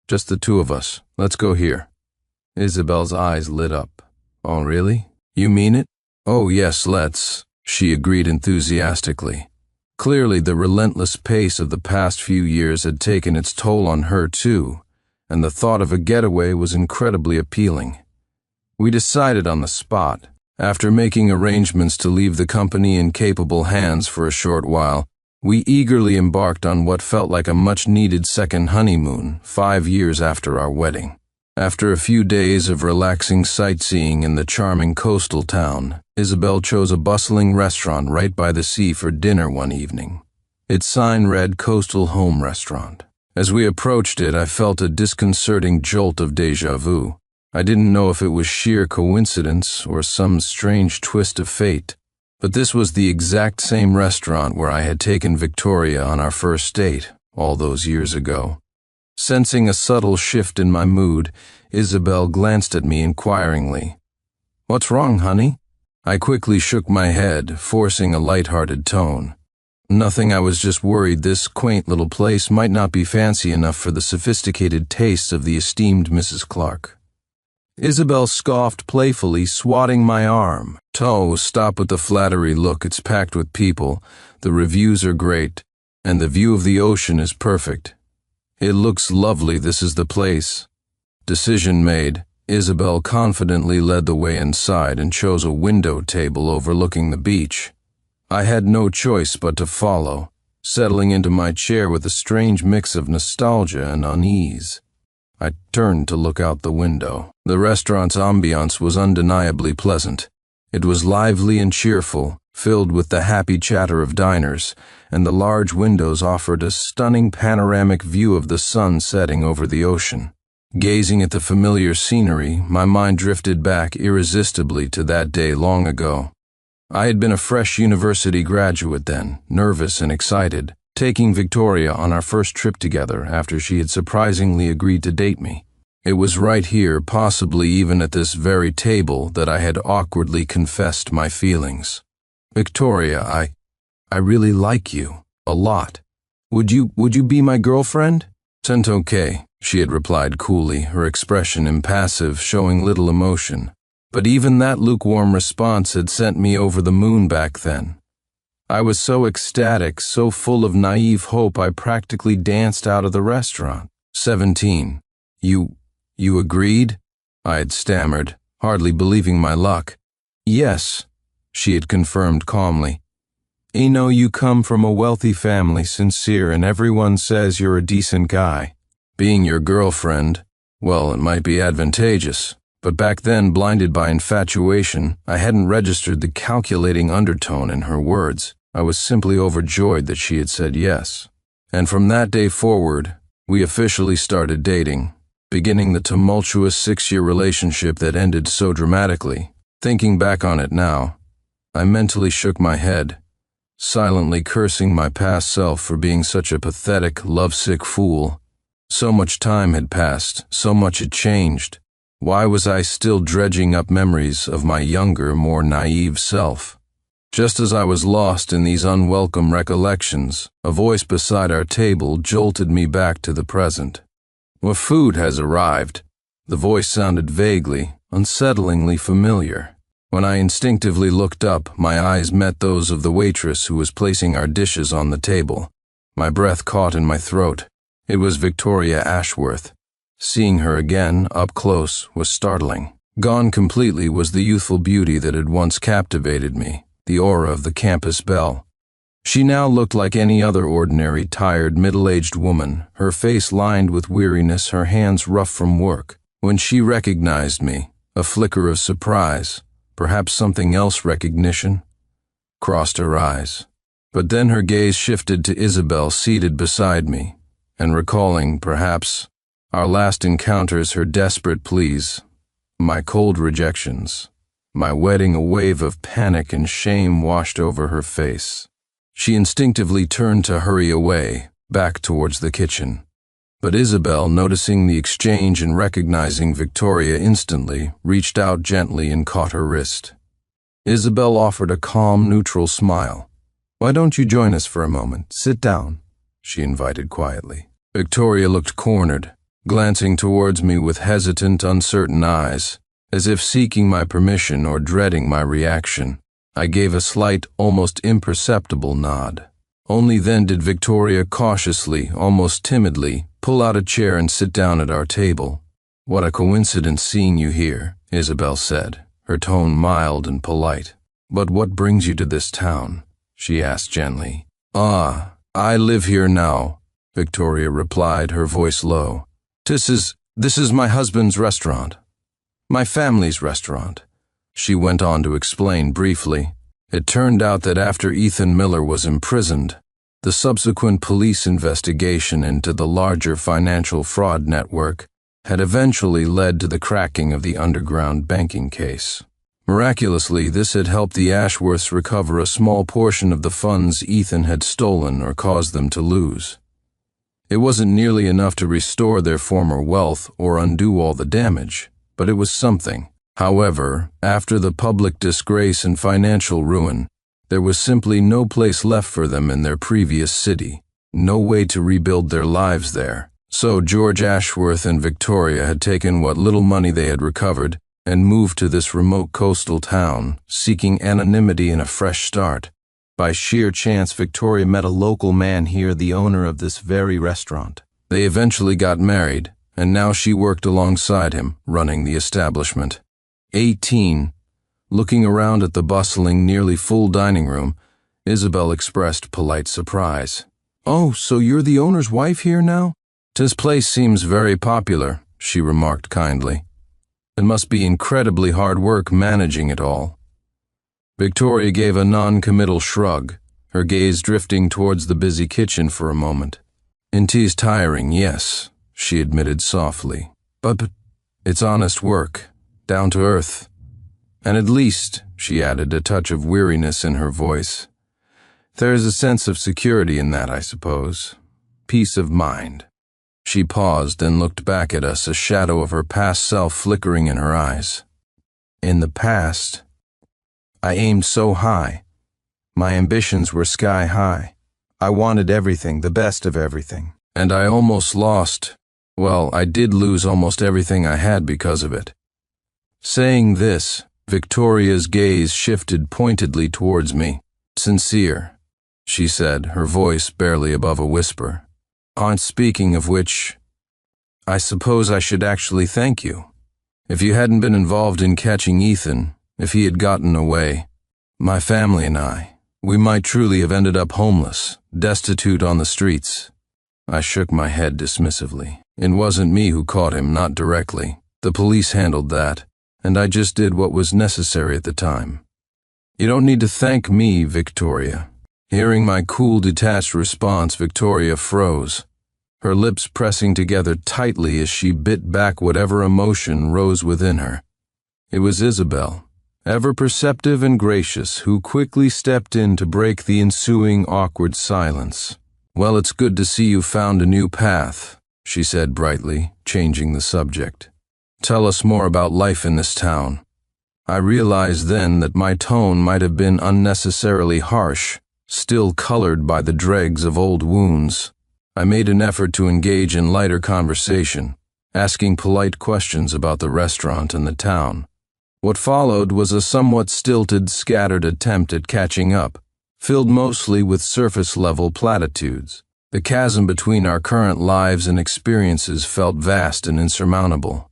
Just the two of us. Let's go here." Isabel's eyes lit up. "Oh, really? You mean it?" "Oh, yes, let's," she agreed enthusiastically. Clearly, the relentless pace of the past few years had taken its toll on her too, and the thought of a getaway was incredibly appealing. We decided on the spot. After making arrangements to leave the company in capable hands for a short while, we eagerly embarked on what felt like a much-needed second honeymoon 5 years after our wedding. After a few days of relaxing sightseeing in the charming coastal town, Isabel chose a bustling restaurant right by the sea for dinner one evening. Its sign read Coastal Home Restaurant. As we approached it, I felt a disconcerting jolt of déjà vu. I didn't know if it was sheer coincidence or some strange twist of fate, but this was the exact same restaurant where I had taken Victoria on our first date all those years ago. Sensing a subtle shift in my mood, Isabel glanced at me inquiringly. "What's wrong, honey?" I quickly shook my head, forcing a light-hearted tone. "Nothing, I was just worried this quaint little place might not be fancy enough for the sophisticated tastes of the esteemed Mrs. Clark." Isabel scoffed playfully, swatting my arm. "Oh, stop with the flattery. Look, it's packed with people. The reviews are great, and the view of the ocean is perfect. It looks lovely. This is the place." Decision made. Isabel confidently led the way inside and chose a window table overlooking the beach. I had no choice but to follow, settling into my chair with a strange mix of nostalgia and unease. I turned to look out the window. The restaurant's ambiance was undeniably pleasant. It was lively and cheerful, filled with the happy chatter of diners, and the large windows offered a stunning panoramic view of the sun setting over the ocean. Gazing at the familiar scenery, my mind drifted back irresistibly to that day long ago. I had been a fresh university graduate then, nervous and excited, taking Victoria on our first trip together after she had surprisingly agreed to date me. It was right here, possibly even at this very table, that I had awkwardly confessed my feelings. "Victoria, I really like you. A lot. Would you be my girlfriend?" "Sent okay," she had replied coolly, her expression impassive, showing little emotion. But even that lukewarm response had sent me over the moon back then. I was so ecstatic, so full of naive hope, I practically danced out of the restaurant. 17. You agreed?" I had stammered, hardly believing my luck. "Yes," she had confirmed calmly. "I know you come from a wealthy family, sincere, and everyone says you're a decent guy. Being your girlfriend, well, it might be advantageous. But back then, blinded by infatuation, I hadn't registered the calculating undertone in her words. I was simply overjoyed that she had said yes. And from that day forward, we officially started dating, beginning the tumultuous 6-year relationship that ended so dramatically. Thinking back on it now, I mentally shook my head, silently cursing my past self for being such a pathetic, lovesick fool. So much time had passed, so much had changed. Why was I still dredging up memories of my younger, more naive self? Just as I was lost in these unwelcome recollections, a voice beside our table jolted me back to the present. "Well, food has arrived." The voice sounded vaguely, unsettlingly familiar. When I instinctively looked up, my eyes met those of the waitress who was placing our dishes on the table. My breath caught in my throat. It was Victoria Ashworth. Seeing her again, up close, was startling. Gone completely was the youthful beauty that had once captivated me, the aura of the campus belle. She now looked like any other ordinary, tired, middle-aged woman, her face lined with weariness, her hands rough from work. When she recognized me, a flicker of surprise, perhaps something else recognition, crossed her eyes. But then her gaze shifted to Isabel seated beside me, and recalling, perhaps, our last encounters, her desperate pleas, my cold rejections, my wedding, a wave of panic and shame washed over her face. She instinctively turned to hurry away, back towards the kitchen. But Isabel, noticing the exchange and recognizing Victoria instantly, reached out gently and caught her wrist. Isabel offered a calm, neutral smile. "Why don't you join us for a moment? Sit down," she invited quietly. Victoria looked cornered, glancing towards me with hesitant, uncertain eyes, as if seeking my permission or dreading my reaction. I gave a slight, almost imperceptible nod. Only then did Victoria cautiously, almost timidly, pull out a chair and sit down at our table. "What a coincidence seeing you here," Isabel said, her tone mild and polite. "But what brings you to this town?" she asked gently. "Ah, I live here now," Victoria replied, her voice low. This is my husband's restaurant. My family's restaurant," she went on to explain briefly. It turned out that after Ethan Miller was imprisoned, the subsequent police investigation into the larger financial fraud network had eventually led to the cracking of the underground banking case. Miraculously, this had helped the Ashworths recover a small portion of the funds Ethan had stolen or caused them to lose. It wasn't nearly enough to restore their former wealth or undo all the damage, but it was something. However, after the public disgrace and financial ruin, there was simply no place left for them in their previous city, no way to rebuild their lives there. So George Ashworth and Victoria had taken what little money they had recovered and moved to this remote coastal town, seeking anonymity and a fresh start. By sheer chance, Victoria met a local man here, the owner of this very restaurant. They eventually got married, and now she worked alongside him, running the establishment. 18. Looking around at the bustling, nearly full dining room, Isabel expressed polite surprise. "Oh, so you're the owner's wife here now?" "'Tis place seems very popular," she remarked kindly. "It must be incredibly hard work managing it all." Victoria gave a non-committal shrug, her gaze drifting towards the busy kitchen for a moment. "Indeed tiring, yes," she admitted softly. But it's honest work, down to earth. And at least," she added, a touch of weariness in her voice, "there is a sense of security in that, I suppose. Peace of mind." She paused and looked back at us, a shadow of her past self flickering in her eyes. "In the past, I aimed so high. My ambitions were sky high. I wanted everything, the best of everything. And I almost lost, well, I did lose almost everything I had because of it." Saying this, Victoria's gaze shifted pointedly towards me. "Sincere," she said, her voice barely above a whisper. Speaking of which, I suppose I should actually thank you. If you hadn't been involved in catching Ethan, if he had gotten away, my family and we might truly have ended up homeless, destitute on the streets." I shook my head dismissively. "It wasn't me who caught him, not directly. The police handled that, and I just did what was necessary at the time." "You don't need to thank me, Victoria." Hearing my cool, detached response, Victoria froze, her lips pressing together tightly as she bit back whatever emotion rose within her. It was Isabel, ever perceptive and gracious, who quickly stepped in to break the ensuing awkward silence. "Well, it's good to see you found a new path," she said brightly, changing the subject. "Tell us more about life in this town." I realized then that my tone might have been unnecessarily harsh, still colored by the dregs of old wounds. I made an effort to engage in lighter conversation, asking polite questions about the restaurant and the town. What followed was a somewhat stilted, scattered attempt at catching up, filled mostly with surface-level platitudes. The chasm between our current lives and experiences felt vast and insurmountable.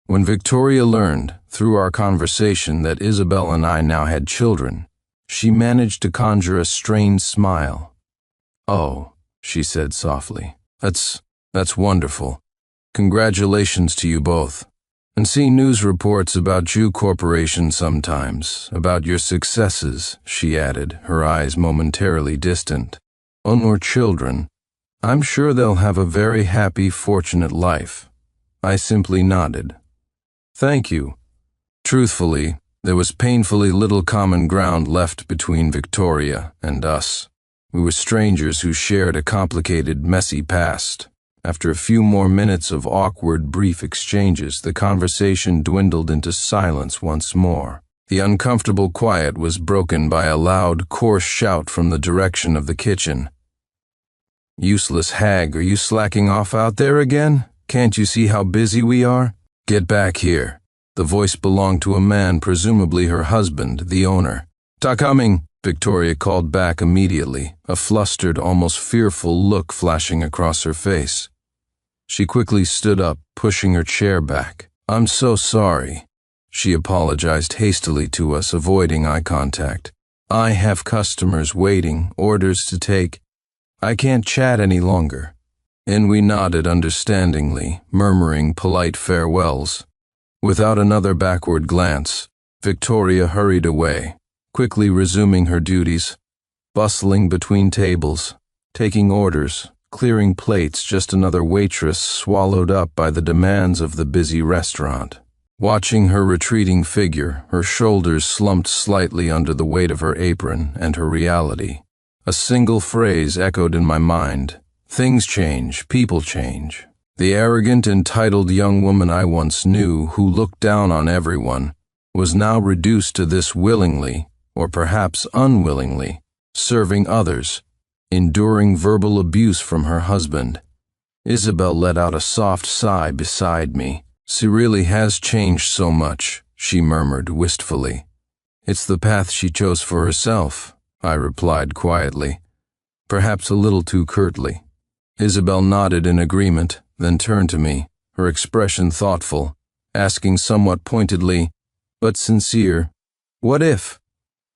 When Victoria learned, through our conversation, that Isabel and I now had children, she managed to conjure a strained smile. "Oh," she said softly, That's wonderful. Congratulations to you both. And see news reports about you corporation sometimes, about your successes," she added, her eyes momentarily distant. "On your children. I'm sure they'll have a very happy, fortunate life." I simply nodded. "Thank you." Truthfully, there was painfully little common ground left between Victoria and us. We were strangers who shared a complicated, messy past. After a few more minutes of awkward, brief exchanges, the conversation dwindled into silence once more. The uncomfortable quiet was broken by a loud, coarse shout from the direction of the kitchen. "Useless hag, are you slacking off out there again? Can't you see how busy we are? Get back here." The voice belonged to a man, presumably her husband, the owner. "Ta coming," Victoria called back immediately, a flustered, almost fearful look flashing across her face. She quickly stood up, pushing her chair back. "I'm so sorry," she apologized hastily to us, avoiding eye contact. "I have customers waiting, orders to take. I can't chat any longer." And we nodded understandingly, murmuring polite farewells. Without another backward glance, Victoria hurried away, quickly resuming her duties, bustling between tables, taking orders, clearing plates, just another waitress swallowed up by the demands of the busy restaurant. Watching her retreating figure, her shoulders slumped slightly under the weight of her apron and her reality, a single phrase echoed in my mind: "Things change, people change." The arrogant, entitled young woman I once knew, who looked down on everyone, was now reduced to this willingly, or perhaps unwillingly, serving others, enduring verbal abuse from her husband, Isabel let out a soft sigh beside me. She really has changed so much, she murmured wistfully. It's the path she chose for herself, I replied quietly, perhaps a little too curtly. Isabel nodded in agreement, then turned to me, her expression thoughtful, asking somewhat pointedly, but sincere, what if?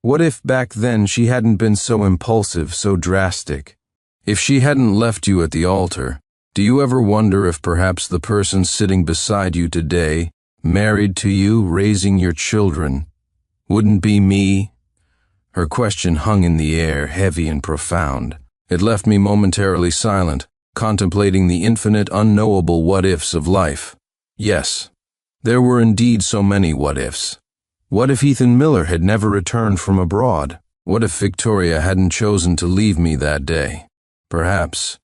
What if back then she hadn't been so impulsive, so drastic? If she hadn't left you at the altar, do you ever wonder if perhaps the person sitting beside you today, married to you, raising your children, wouldn't be me? Her question hung in the air, heavy and profound. It left me momentarily silent, contemplating the infinite unknowable what-ifs of life. Yes, there were indeed so many what-ifs. What if Ethan Miller had never returned from abroad? What if Victoria hadn't chosen to leave me that day? Perhaps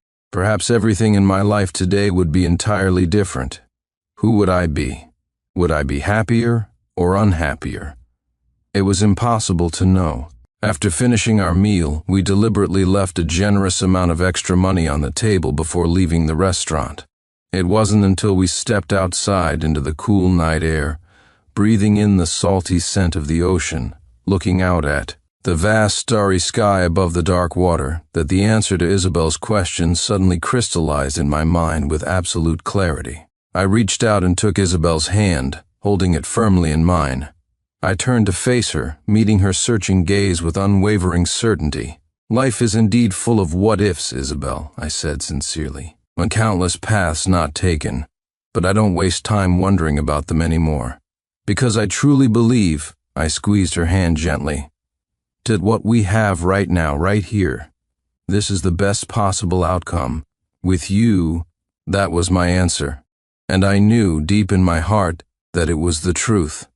everything in my life today would be entirely different. Who would I be? Would I be happier or unhappier? It was impossible to know. After finishing our meal, we deliberately left a generous amount of extra money on the table before leaving the restaurant. It wasn't until we stepped outside into the cool night air, breathing in the salty scent of the ocean, looking out at the vast starry sky above the dark water, that the answer to Isabel's question suddenly crystallized in my mind with absolute clarity. I reached out and took Isabel's hand, holding it firmly in mine. I turned to face her, meeting her searching gaze with unwavering certainty. Life is indeed full of what-ifs, Isabel, I said sincerely, and countless paths not taken, but I don't waste time wondering about them anymore. Because I truly believe, I squeezed her hand gently, that what we have right now, right here, this is the best possible outcome. With you, that was my answer. And I knew deep in my heart that it was the truth.